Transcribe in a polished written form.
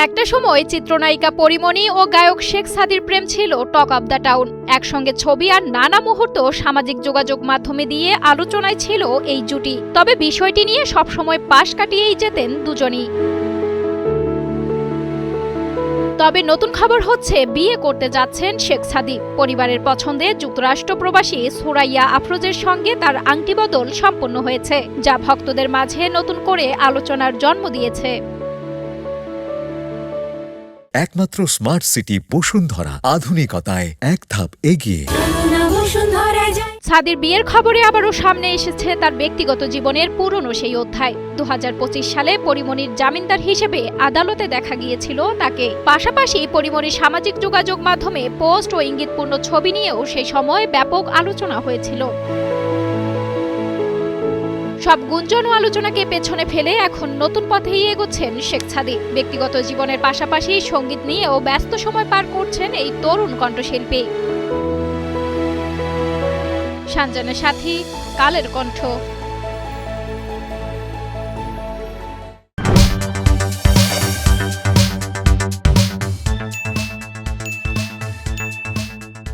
একটা সময় চিত্রনায়িকা পরিমণি ও গায়ক শেখ সাদির প্রেম ছিল টক অব দ্য টাউন। একসঙ্গে ছবি আর নানা মুহূর্ত সামাজিক যোগাযোগ মাধ্যমে দিয়ে আলোচনায় ছিল এই জুটি। তবে বিষয়টি নিয়ে সবসময় পাশ কাটিয়েই যেতেন দুজনই। তবে নতুন খবর হচ্ছে বিয়ে করতে যাচ্ছেন শেখ সাদি। পরিবারের পছন্দে যুক্তরাষ্ট্র প্রবাসী সুরাইয়া আফরোজের সঙ্গে তার আংটি বদল সম্পন্ন হয়েছে, যা ভক্তদের মাঝে নতুন করে আলোচনার জন্ম দিয়েছে। একমাত্র স্মার্ট সিটি বসুন্ধরা, আধুনিকতায় এক ধাপ এগিয়ে। সাদির বিয়ের খবরে আবারও সামনে এসেছে তার ব্যক্তিগত জীবনের পুরনো সেই অধ্যায়। 2025 সালে পরিমণির জামিনদার হিসেবে আদালতে দেখা গিয়েছিল তাকে। পাশাপাশি পরিমণির সামাজিক যোগাযোগ মাধ্যমে পোস্ট ও ইঙ্গিতপূর্ণ ছবি নিয়েও সেই সময় ব্যাপক আলোচনা হয়েছিল। সব গুঞ্জন ও আলোচনাকে পেছনে ফেলে এখন নতুন পথেই এগোচ্ছেন শেখ সাদি। ব্যক্তিগত জীবনের পাশাপাশি সঙ্গীত নিয়েও ব্যস্ত সময় পার করছেন এই তরুণ কণ্ঠশিল্পী। সানজানা সাথী, কালের কণ্ঠ।